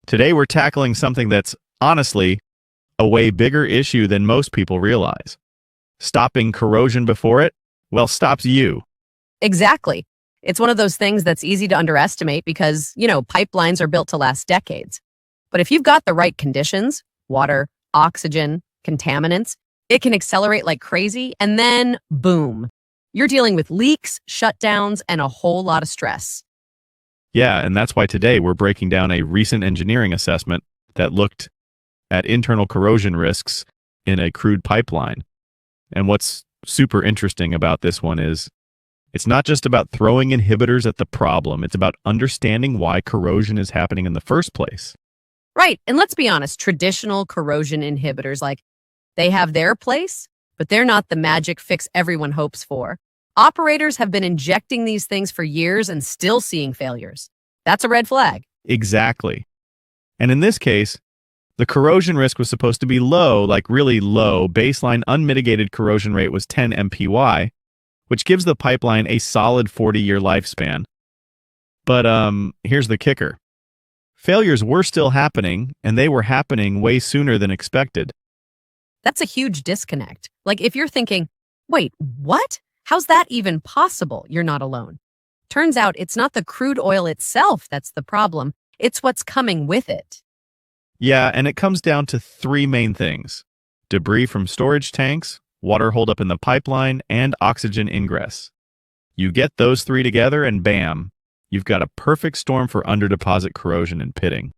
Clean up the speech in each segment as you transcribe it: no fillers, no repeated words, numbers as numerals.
Today we're tackling something that's, honestly, a way bigger issue than most people realize. Stopping corrosion before it, well, stops you. Exactly. It's one of those things that's easy to underestimate because, pipelines are built to last decades. But if you've got the right conditions, water, oxygen, contaminants, it can accelerate like crazy, and then boom, you're dealing with leaks, shutdowns, and a whole lot of stress. Yeah, and that's why today we're breaking down a recent engineering assessment that looked at internal corrosion risks in a crude pipeline. And what's super interesting about this one is it's not just about throwing inhibitors at the problem, it's about understanding why corrosion is happening in the first place. Right, and let's be honest, traditional corrosion inhibitors, they have their place, but they're not the magic fix everyone hopes for. Operators have been injecting these things for years and still seeing failures. That's a red flag. Exactly. And in this case, the corrosion risk was supposed to be low, like really low. Baseline unmitigated corrosion rate was 10 MPY, which gives the pipeline a solid 40-year lifespan. But here's the kicker. Failures were still happening, and they were happening way sooner than expected. That's a huge disconnect. If you're thinking, wait, what? How's that even possible? You're not alone. Turns out it's not the crude oil itself that's the problem. It's what's coming with it. Yeah, and it comes down to three main things: debris from storage tanks, water holdup in the pipeline, and oxygen ingress. You get those three together and bam, you've got a perfect storm for underdeposit corrosion and pitting.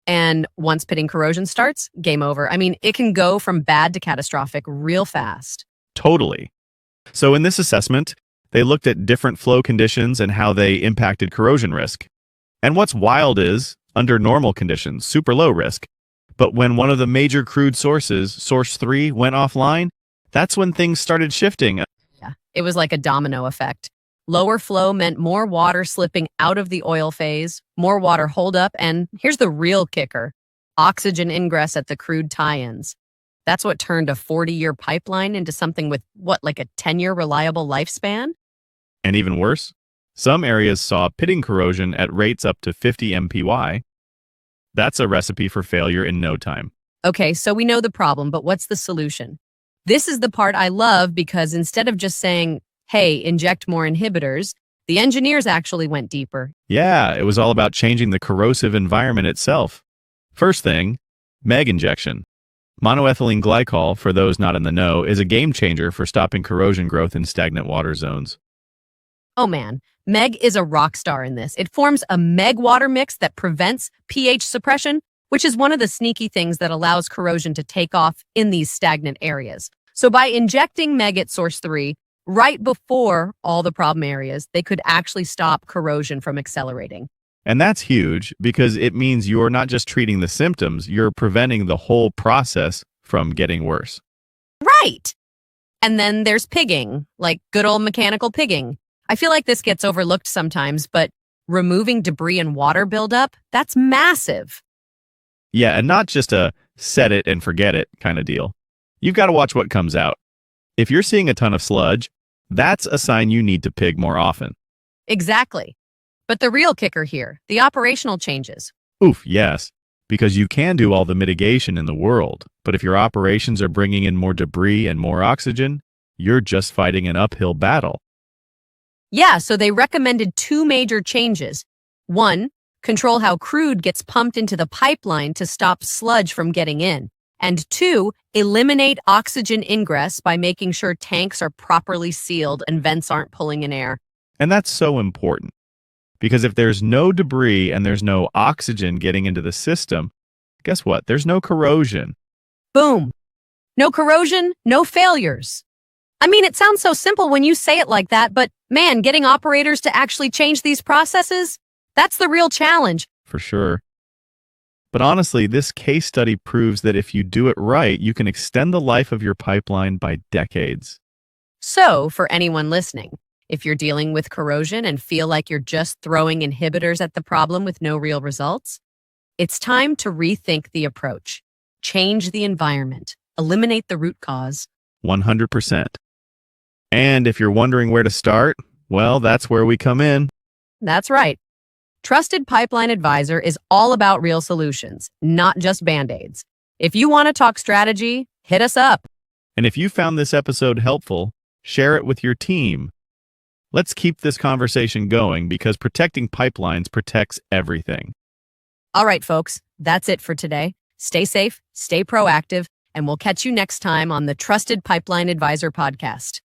And once pitting corrosion starts, game over. It can go from bad to catastrophic real fast. Totally. So in this assessment, they looked at different flow conditions and how they impacted corrosion risk. And what's wild is, under normal conditions, super low risk. But when one of the major crude sources, source 3, went offline, that's when things started shifting. Yeah, it was like a domino effect. Lower flow meant more water slipping out of the oil phase, more water holdup, and here's the real kicker: oxygen ingress at the crude tie-ins. That's what turned a 40-year pipeline into something with, like a 10-year reliable lifespan? And even worse, some areas saw pitting corrosion at rates up to 50 MPY. That's a recipe for failure in no time. Okay, so we know the problem, but what's the solution? This is the part I love because instead of just saying, hey, inject more inhibitors, the engineers actually went deeper. Yeah, it was all about changing the corrosive environment itself. First thing, MEG injection. Monoethylene glycol, for those not in the know, is a game changer for stopping corrosion growth in stagnant water zones. Oh man, MEG is a rock star in this. It forms a MEG water mix that prevents pH suppression, which is one of the sneaky things that allows corrosion to take off in these stagnant areas. So by injecting MEG at source 3, right before all the problem areas, they could actually stop corrosion from accelerating. And that's huge because it means you're not just treating the symptoms, you're preventing the whole process from getting worse. Right. And then there's pigging, like good old mechanical pigging. I feel like this gets overlooked sometimes, but removing debris and water buildup, that's massive. Yeah, and not just a set it and forget it kind of deal. You've got to watch what comes out. If you're seeing a ton of sludge, that's a sign you need to pig more often. Exactly. But the real kicker here, the operational changes. Oof, yes, because you can do all the mitigation in the world, but if your operations are bringing in more debris and more oxygen, you're just fighting an uphill battle. Yeah, so they recommended two major changes. One, control how crude gets pumped into the pipeline to stop sludge from getting in. And two, eliminate oxygen ingress by making sure tanks are properly sealed and vents aren't pulling in air. And that's so important, because if there's no debris and there's no oxygen getting into the system, guess what? There's no corrosion. Boom. No corrosion, no failures. It sounds so simple when you say it like that, but man, getting operators to actually change these processes, that's the real challenge. For sure. But honestly, this case study proves that if you do it right, you can extend the life of your pipeline by decades. So, for anyone listening, if you're dealing with corrosion and feel like you're just throwing inhibitors at the problem with no real results, it's time to rethink the approach. Change the environment. Eliminate the root cause. 100%. And if you're wondering where to start, well, that's where we come in. That's right. Trusted Pipeline Advisor is all about real solutions, not just band-aids. If you want to talk strategy, hit us up. And if you found this episode helpful, share it with your team. Let's keep this conversation going because protecting pipelines protects everything. All right, folks, that's it for today. Stay safe, stay proactive, and we'll catch you next time on the Trusted Pipeline Advisor podcast.